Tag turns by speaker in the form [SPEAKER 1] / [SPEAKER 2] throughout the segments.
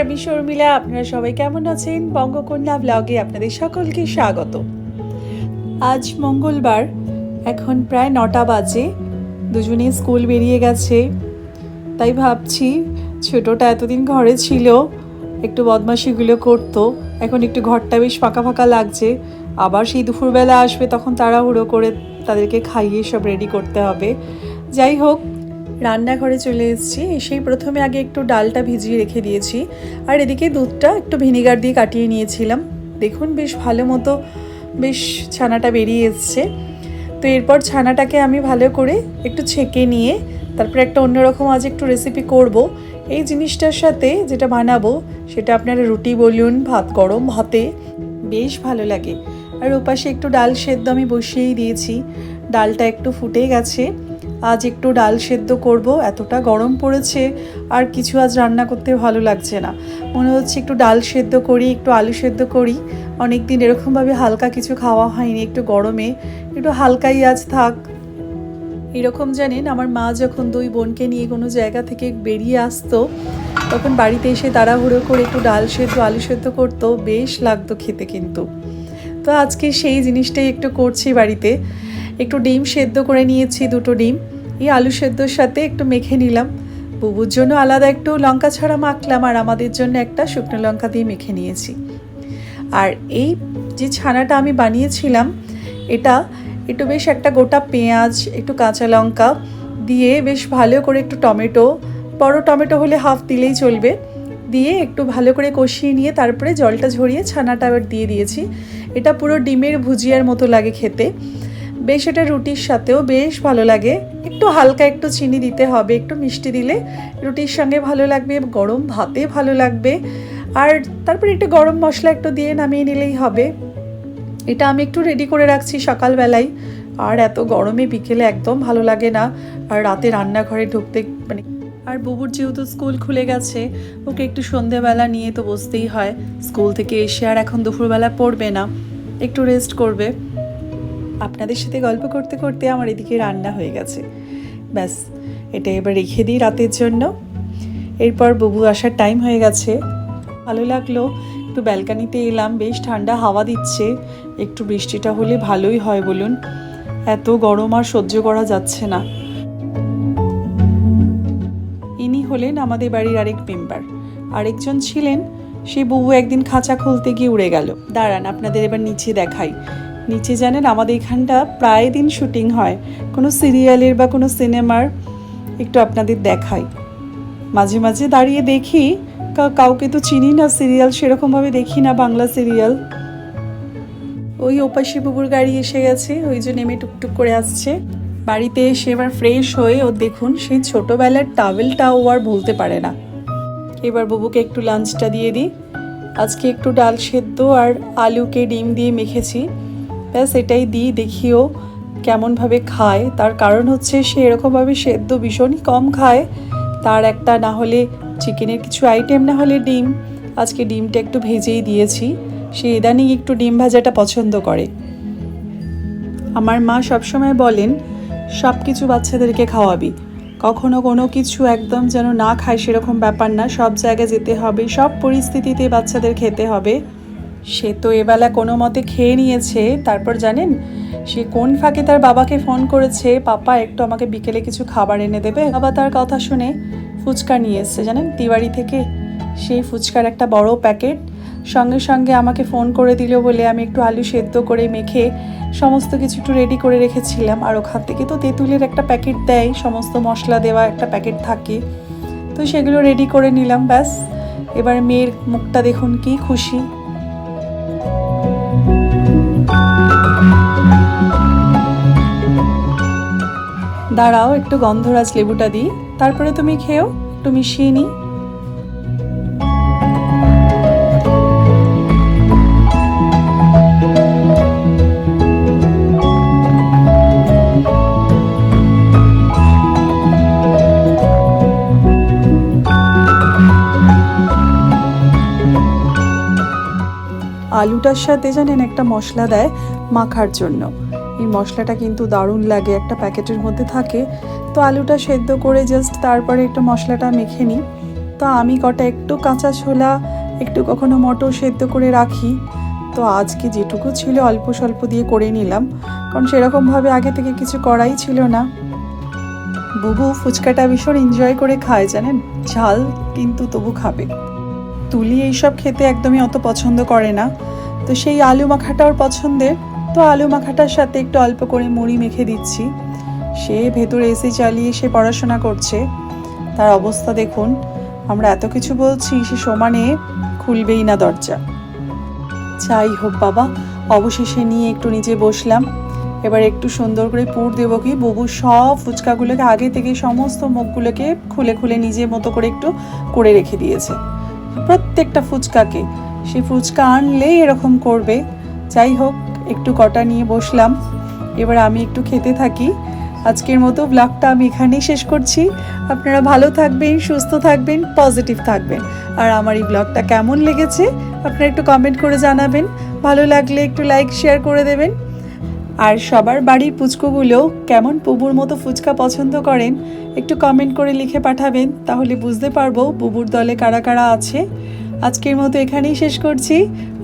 [SPEAKER 1] আমি শর্মিলা। আপনারা সবাই কেমন আছেন? বঙ্গকন্যা ব্লগে আপনাদের সকলকে স্বাগত। আজ মঙ্গলবার, এখন প্রায় 9টা বাজে। দুজনে স্কুল বেরিয়ে গেছে। তাই ভাবছি ছোটটা এতদিন ঘরে ছিল, একটু বদমাশিগুলো করতো, এখন একটু ঘরটা বেশ ফাঁকা ফাঁকা লাগছে। আবার সেই দুপুরবেলা আসবে, তখন তাড়াহুড়ো করে তাদেরকে খাইয়ে সব রেডি করতে হবে। যাই হোক, রান্নাঘরে চলে এসেছি। এসেই প্রথমে আগে একটু ডালটা ভিজিয়ে রেখে দিয়েছি, আর এদিকে দুধটা একটু ভিনিগার দিয়ে কাটিয়ে নিয়েছিলাম। দেখুন বেশ ভালো মতো বেশ ছানাটা বেরিয়ে এসছে। তো এরপর ছানাটাকে আমি ভালো করে একটু ছেঁকে নিয়ে তারপরে একটা অন্যরকম আজ একটু রেসিপি করব। এই জিনিসটার সাথে যেটা বানাবো সেটা আপনারা রুটি বলুন, ভাত, গরম ভাতে বেশ ভালো লাগে। আর ওপাশে একটু ডাল সেদ্ধ আমি বসিয়েই দিয়েছি। ডালটা একটু ফুটে গেছে। আজ একটু ডাল সেদ্ধ করব। এতটা গরম পড়েছে, আর কিছু আজ রান্না করতে ভালো লাগছে না। মনে হচ্ছে একটু ডাল সেদ্ধ করি, একটু আলু সেদ্ধ করি। অনেক দিন এরকমভাবে হালকা কিছু খাওয়া হয়নি। একটু গরমে একটু হালকাই আজ থাক। এরকম জানেন, আমার মা যখন দুই বোনকে নিয়ে কোনো জায়গা থেকে বেরিয়ে আসতো, তখন বাড়িতে এসে তাড়াহুড়ো করে একটু ডাল সেদ্ধ আলু সেদ্ধ করতো, বেশ লাগতো খেতে। কিন্তু তো আজকে সেই জিনিসটাই একটু করছি বাড়িতে। একটু ডিম সেদ্ধ করে নিয়েছি, 2টো ডিম। এই আলু সেদ্ধর সাথে একটু মেখে নিলাম। বুবুর জন্য আলাদা একটু লঙ্কা ছাড়া মাখলাম, আর আমাদের জন্য একটা শুকনো লঙ্কা দিয়ে মেখে নিয়েছি। আর এই যে ছানাটা আমি বানিয়েছিলাম, এটা একটু বেশ একটা গোটা পেঁয়াজ, একটু কাঁচা লঙ্কা দিয়ে বেশ ভালো করে, একটু টমেটো, বড় টমেটো হলে হাফ দিলেই চলবে, দিয়ে একটু ভালো করে কষিয়ে নিয়ে তারপরে জলটা ঝরিয়ে ছানাটা আবার দিয়ে দিয়েছি। এটা পুরো ডিমের ভুজিয়ার মতো লাগে খেতে। বেশ এটা রুটির সাথেও বেশ ভালো লাগে। একটু হালকা একটু চিনি দিতে হবে, একটু মিষ্টি দিলে রুটির সঙ্গে ভালো লাগবে, গরম ভাতে ভালো লাগবে। আর তারপরে একটু গরম মশলা একটু দিয়ে নামিয়ে নিলেই হবে। এটা আমি একটু রেডি করে রাখছি সকালবেলায়। আর এত গরমে বিকেলে একদম ভালো লাগে না, আর রাতে রান্নাঘরে ঢুকতে মানে। আর বুবুর যেহেতু স্কুল খুলে গেছে, ওকে একটু সন্ধেবেলা নিয়ে তো বসতেই হয়। স্কুল থেকে এসে আর এখন দুপুরবেলা পড়বে না, একটু রেস্ট করবে। আপনাদের সাথে গল্প করতে করতে আমার এদিকে রান্না হয়ে গেছে। ব্যাস, এটা এবার রেখে দিই রাতের জন্য। এরপর বুবু আসার টাইম হয়ে গেছে। ভালো লাগলো, একটু ব্যালকানিতে এলাম, বেশ ঠান্ডা হাওয়া দিচ্ছে। একটু বৃষ্টিটা হলে ভালোই হয় বলুন, এত গরম আর সহ্য করা যাচ্ছে না। ইনি হলেন আমাদের বাড়ির আরেক মেম্বার। আরেকজন ছিলেন, সেই বুবু একদিন খাঁচা খুলতে গিয়ে উড়ে গেল। দাঁড়ান, আপনাদের এবার নিচে দেখাই। নিচে জানেন আমাদের এখানটা প্রায় দিন শুটিং হয়, কোনো সিরিয়ালের বা কোনো সিনেমার। একটু আপনাদের দেখাই। মাঝে মাঝে দাঁড়িয়ে দেখি, কাউকে তো চিনি না, সিরিয়াল সেরকমভাবে দেখি না, বাংলা সিরিয়াল। ওই ওপাশে বুবুর গাড়ি এসে গেছে, ওই যে নেমে টুকটুক করে আসছে। বাড়িতে এসে এবার ফ্রেশ হয়ে ও দেখুন সেই ছোটোবেলার টাওয়েলটাও আর ভুলতে পারে না। এবার বুবুকে একটু লাঞ্চটা দিয়ে দিই। আজকে একটু ডাল সেদ্ধ আর আলুকে ডিম দিয়ে মেখেছি, ব্যাস এটাই দিই। দেখিও কেমনভাবে খায়। তার কারণ হচ্ছে সে এরকমভাবে সেদ্ধ ভীষণই কম খায়। তার একটা না হলে চিকেনের কিছু আইটেম, না হলে ডিম। আজকে ডিমটা একটু ভেজেই দিয়েছি। সে ইদানিং একটু ডিম ভাজাটা পছন্দ করে। আমার মা সবসময় বলেন, সব কিছু বাচ্চাদেরকে খাওয়াবি, কখনো কোনো কিছু একদম যেন না খায় সেরকম ব্যাপার না। সব জায়গায় যেতে হবে, সব পরিস্থিতিতে বাচ্চাদের খেতে হবে। সে তো এবেলা কোনো মতে খেয়ে নিয়েছে। তারপর জানেন সে কোন ফাঁকে তার বাবাকে ফোন করেছে, পাপা একটু আমাকে বিকেলে কিছু খাবার এনে দেবে। বাবা তার কথা শুনে ফুচকা নিয়ে এসছে জানেন তিওয়ারি থেকে। সেই ফুচকার একটা বড় প্যাকেট সঙ্গে সঙ্গে আমাকে ফোন করে দিল বলে আমি একটু আলু সেদ্ধ করে মেখে সমস্ত কিছু একটু রেডি করে রেখেছিলাম। আর ওখান থেকে তো তেঁতুলের একটা প্যাকেট দেয়, সমস্ত মশলা দেওয়া একটা প্যাকেট থাকে, তো সেগুলো রেডি করে নিলাম। ব্যাস এবার মেয়ের মুখটা দেখুন কি খুশি। দাঁড়াও, একটু গন্ধরাজ লেবুটা দিই, তারপরে তুমি খেও, একটু মিশিয়ে নিই। আলুটার সাথে জানেন একটা মশলা দেয় মাখার জন্য। এই মশলাটা কিন্তু দারুণ লাগে, একটা প্যাকেটের মধ্যে থাকে। তো আলুটা সেদ্ধ করে জাস্ট তারপরে একটু মশলাটা মেখে নিই, তো আমি কটা একটু কাঁচা ছোলা, একটু কখনো মটর সেদ্ধ করে রাখি। তো আজকে যেটুকু ছিল অল্প স্বল্প দিয়ে করে নিলাম, কারণ সেরকমভাবে আগে থেকে কিছু করাই ছিল না। বুবু ফুচকাটা ভীষণ এনজয় করে খায় জানেন, ঝাল কিন্তু তবু খাবে। তুলি এইসব খেতে একদমই অত পছন্দ করে না, তো সেই আলু মাখাটা ওর পছন্দের। তো আলু মাখাটার সাথে একটু অল্প করে মুড়ি মেখে দিচ্ছি। সে ভেতরে এসি চালিয়ে সে পড়াশোনা করছে, তার অবস্থা দেখুন। আমরা এত কিছু বলছি, সে সমানে খুলবেই না দরজা। যাই হোক বাবা, অবশেষে নিয়ে একটু নিচে বসলাম। এবার একটু সুন্দর করে পুর দেবো কি, বুবু সব ফুচকাগুলোকে আগে থেকে সমস্ত মুখগুলোকে খুলে খুলে নিজের মতো করে একটু করে রেখে দিয়েছে। প্রত্যেকটা ফুচকাকে সে ফুচকা আনলেই এরকম করবে। যাই হোক, একটু কটা নিয়ে বসলাম, এবার আমি একটু খেতে থাকি। আজকের মতো ব্লগটা আমি এখানেই শেষ করছি। আপনারা ভালো থাকবেন, সুস্থ থাকবেন, পজিটিভ থাকবেন। আর আমার এই ব্লগটা কেমন লেগেছে আপনারা একটু কমেন্ট করে জানাবেন। ভালো লাগলে একটু লাইক শেয়ার করে দেবেন। আর সবার বাড়ির পুচকুগুলো কেমন বুবুর মতো ফুচকা পছন্দ করেন একটু কমেন্ট করে লিখে পাঠাবেন, তাহলে বুঝতে পারবো বুবুর দলে কারা কারা আছে। আজকের মতো এখানেই শেষ করছি,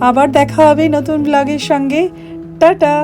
[SPEAKER 1] আবার দেখা হবে নতুন ব্লগের সঙ্গে। টাটা।